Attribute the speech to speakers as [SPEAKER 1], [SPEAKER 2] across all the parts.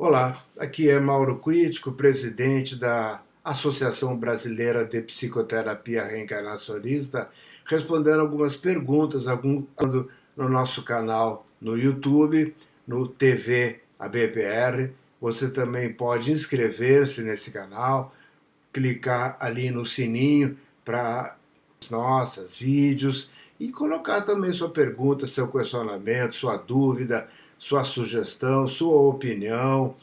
[SPEAKER 1] Olá, aqui é Mauro Crítico, presidente da Associação Brasileira de Psicoterapia Reencarnacionista, respondendo algumas perguntas no nosso canal no YouTube, no TV ABPR. Você também pode inscrever-se nesse canal, clicar ali no sininho para nossas vídeos e colocar também sua pergunta, seu questionamento, sua dúvida, sua sugestão, sua opinião,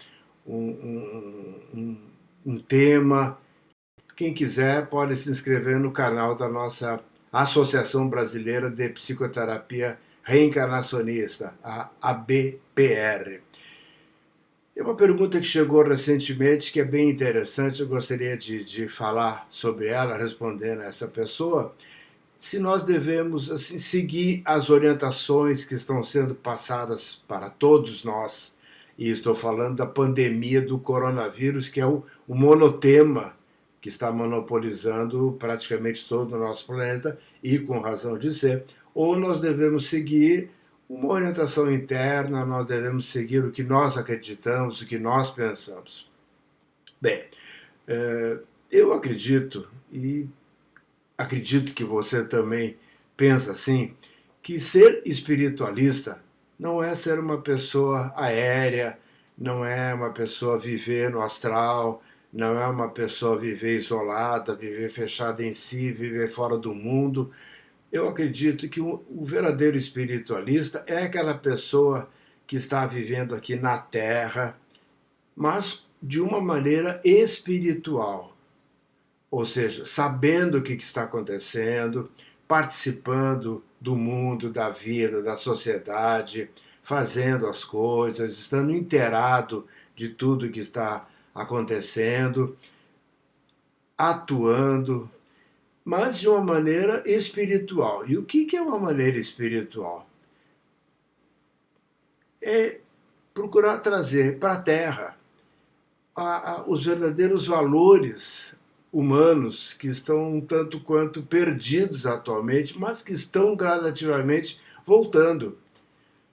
[SPEAKER 1] um tema. Quem quiser pode se inscrever no canal da nossa Associação Brasileira de Psicoterapia Reencarnacionista, a ABPR. É uma pergunta que chegou recentemente que é bem interessante, eu gostaria de falar sobre ela, respondendo a essa pessoa. Se nós devemos assim, seguir as orientações que estão sendo passadas para todos nós, e estou falando da pandemia do coronavírus, que é o monotema que está monopolizando praticamente todo o nosso planeta, e com razão de ser, ou nós devemos seguir uma orientação interna, nós devemos seguir o que nós acreditamos, o que nós pensamos. Bem, eu acredito, e acredito que você também pensa assim, que ser espiritualista não é ser uma pessoa aérea, não é uma pessoa viver no astral, não é uma pessoa viver isolada, viver fechada em si, viver fora do mundo. Eu acredito que o verdadeiro espiritualista é aquela pessoa que está vivendo aqui na Terra, mas de uma maneira espiritual, ou seja, sabendo o que está acontecendo, participando do mundo, da vida, da sociedade, fazendo as coisas, estando inteirado de tudo que está acontecendo, atuando, mas de uma maneira espiritual. E o que é uma maneira espiritual? É procurar trazer para a Terra os verdadeiros valores humanos que estão um tanto quanto perdidos atualmente, mas que estão gradativamente voltando,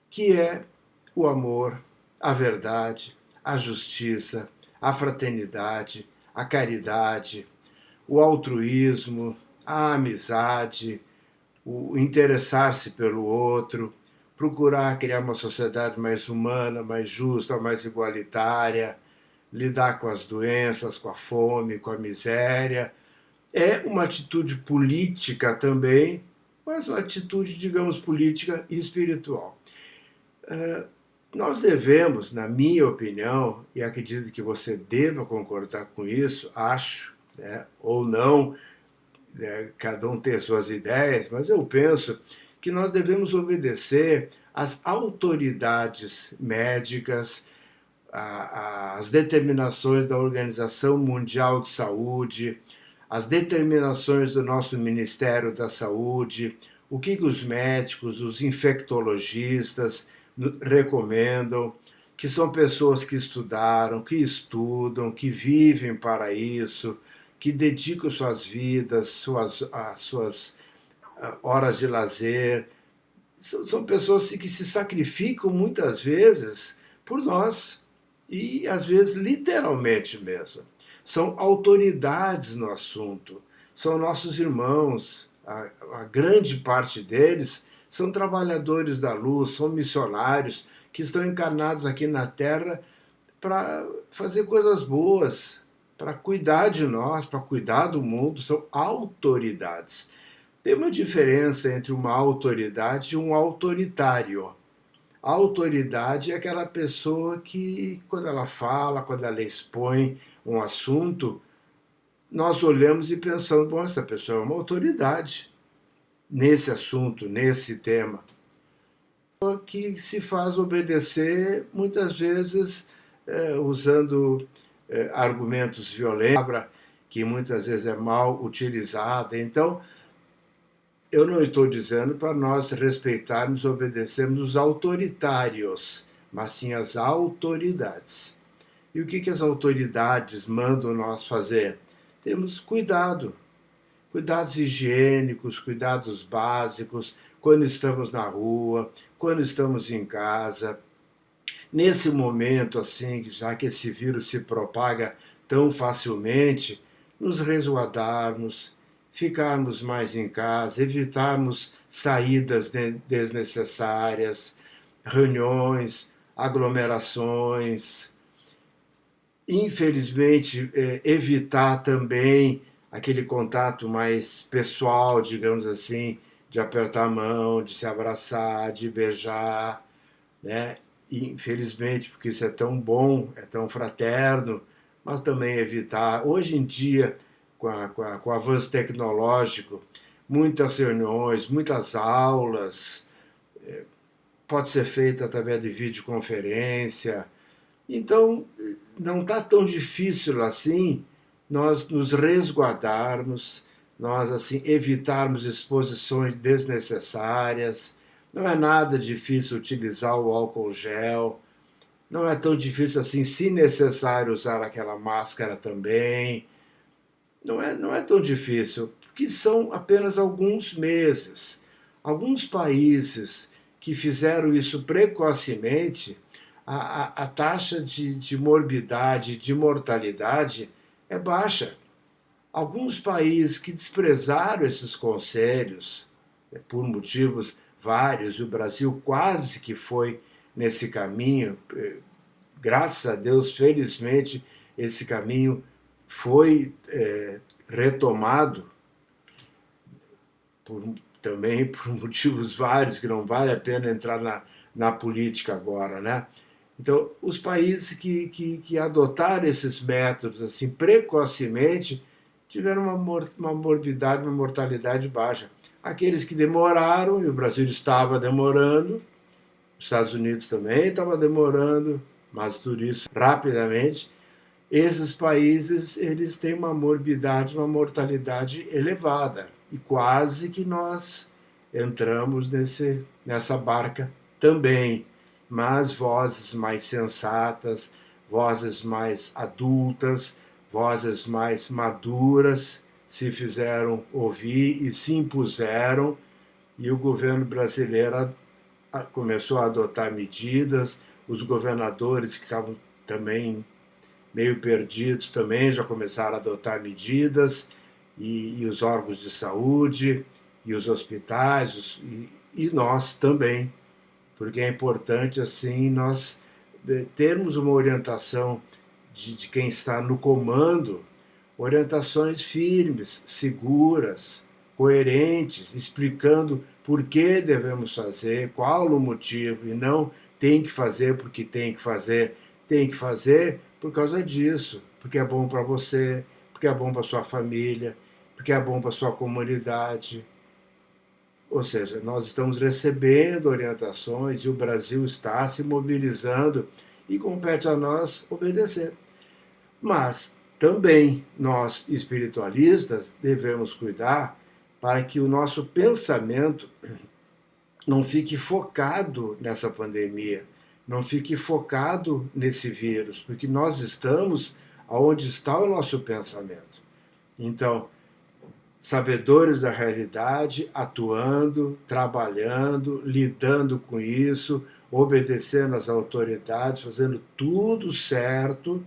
[SPEAKER 1] que é o amor, a verdade, a justiça, a fraternidade, a caridade, o altruísmo, a amizade, o interessar-se pelo outro, procurar criar uma sociedade mais humana, mais justa, mais igualitária, lidar com as doenças, com a fome, com a miséria. É uma atitude política também, mas uma atitude, digamos, política e espiritual. Nós devemos, na minha opinião, e acredito que você deva concordar com isso, acho, né, ou não, né, cada um tem suas ideias, mas eu penso que nós devemos obedecer às autoridades médicas, as determinações da Organização Mundial de Saúde, as determinações do nosso Ministério da Saúde, o que os médicos, os infectologistas recomendam, que são pessoas que estudaram, que estudam, que vivem para isso, que dedicam suas vidas, suas horas de lazer. São pessoas que se sacrificam muitas vezes por nós, e às vezes literalmente mesmo. São autoridades no assunto, são nossos irmãos, a grande parte deles são trabalhadores da luz, são missionários que estão encarnados aqui na Terra para fazer coisas boas, para cuidar de nós, para cuidar do mundo, são autoridades. Tem uma diferença entre uma autoridade e um autoritário. A autoridade é aquela pessoa que, quando ela fala, quando ela expõe um assunto, nós olhamos e pensamos, bom, essa pessoa é uma autoridade nesse assunto, nesse tema, que se faz obedecer, muitas vezes usando argumentos violentos, que muitas vezes é mal utilizada. Então, eu não estou dizendo para nós respeitarmos e obedecermos os autoritários, mas sim as autoridades. E o que as autoridades mandam nós fazer? Temos cuidado, cuidados higiênicos, cuidados básicos, quando estamos na rua, quando estamos em casa. Nesse momento, assim, já que esse vírus se propaga tão facilmente, nos resguardarmos, ficarmos mais em casa, evitarmos saídas desnecessárias, reuniões, aglomerações. Infelizmente, evitar também aquele contato mais pessoal, digamos assim, de apertar a mão, de se abraçar, de beijar, né? Infelizmente, porque isso é tão bom, é tão fraterno, mas também evitar. Hoje em dia, com o avanço tecnológico, muitas reuniões, muitas aulas, pode ser feita através de videoconferência. Então, não está tão difícil assim nós nos resguardarmos, nós assim evitarmos exposições desnecessárias. Não é nada difícil utilizar o álcool gel, não é tão difícil assim, se necessário, usar aquela máscara também. Não é tão difícil, porque são apenas alguns meses. Alguns países que fizeram isso precocemente, a taxa de morbidade, de mortalidade é baixa. Alguns países que desprezaram esses conselhos, por motivos vários, e o Brasil quase que foi nesse caminho, graças a Deus, felizmente, esse caminho foi retomado por, também por motivos vários que não vale a pena entrar na política agora, né? Então, os países que adotaram esses métodos assim precocemente tiveram uma morbidade, uma mortalidade baixa. Aqueles que demoraram, e o Brasil estava demorando, os Estados Unidos também estava demorando, mas tudo isso rapidamente. Esses países eles têm uma morbidade, uma mortalidade elevada e quase que nós entramos nessa barca também. Mas vozes mais sensatas, vozes mais adultas, vozes mais maduras se fizeram ouvir e se impuseram, e o governo brasileiro começou a adotar medidas, os governadores que estavam também meio perdidos também já começaram a adotar medidas, e os órgãos de saúde, e os hospitais, e nós também, porque é importante assim nós termos uma orientação de quem está no comando, orientações firmes, seguras, coerentes, explicando por que devemos fazer, qual o motivo, e não tem que fazer porque tem que fazer por causa disso, porque é bom para você, porque é bom para sua família, porque é bom para sua comunidade. Ou seja, nós estamos recebendo orientações e o Brasil está se mobilizando e compete a nós obedecer. Mas também nós espiritualistas devemos cuidar para que o nosso pensamento não fique focado nessa pandemia, não fique focado nesse vírus, porque nós estamos aonde está o nosso pensamento. Então, sabedores da realidade, atuando, trabalhando, lidando com isso, obedecendo às autoridades, fazendo tudo certo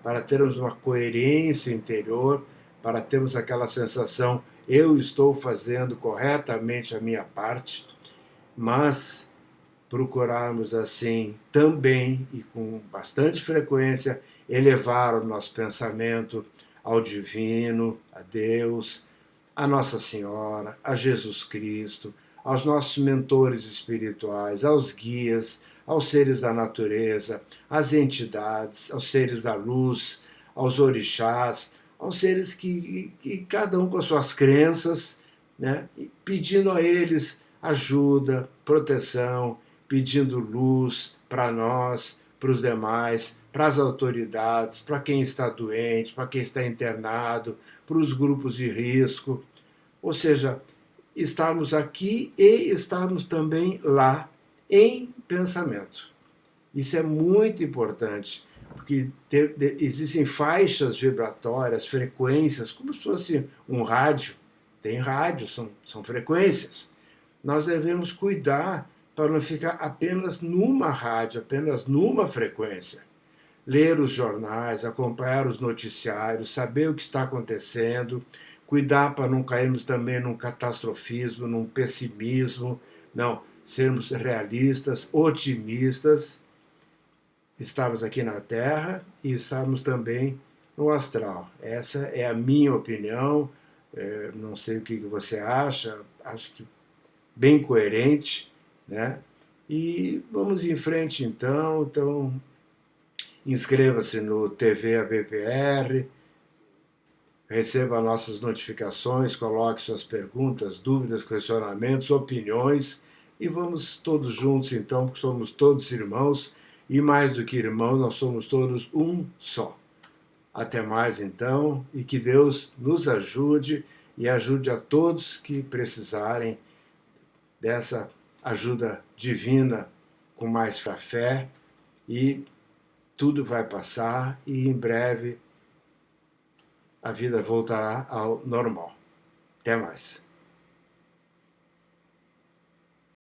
[SPEAKER 1] para termos uma coerência interior, para termos aquela sensação, eu estou fazendo corretamente a minha parte, mas procurarmos assim também e com bastante frequência elevar o nosso pensamento ao divino, a Deus, a Nossa Senhora, a Jesus Cristo, aos nossos mentores espirituais, aos guias, aos seres da natureza, às entidades, aos seres da luz, aos orixás, aos seres que cada um com as suas crenças, né, pedindo a eles ajuda, proteção, pedindo luz para nós, para os demais, para as autoridades, para quem está doente, para quem está internado, para os grupos de risco. Ou seja, estarmos aqui e estarmos também lá em pensamento. Isso é muito importante, porque existem faixas vibratórias, frequências, como se fosse um rádio. Tem rádio, são frequências. Nós devemos cuidar para não ficar apenas numa rádio, apenas numa frequência. Ler os jornais, acompanhar os noticiários, saber o que está acontecendo, cuidar para não cairmos também num catastrofismo, num pessimismo, não, sermos realistas, otimistas. Estamos aqui na Terra e estamos também no astral. Essa é a minha opinião. Não sei o que você acha, acho que bem coerente, né? E vamos em frente então inscreva-se no TV ABPR, receba nossas notificações, coloque suas perguntas, dúvidas, questionamentos, opiniões e vamos todos juntos então, porque somos todos irmãos e mais do que irmãos, nós somos todos um só. Até mais então e que Deus nos ajude e ajude a todos que precisarem dessa ajuda divina com mais fé e tudo vai passar e em breve a vida voltará ao normal. Até mais.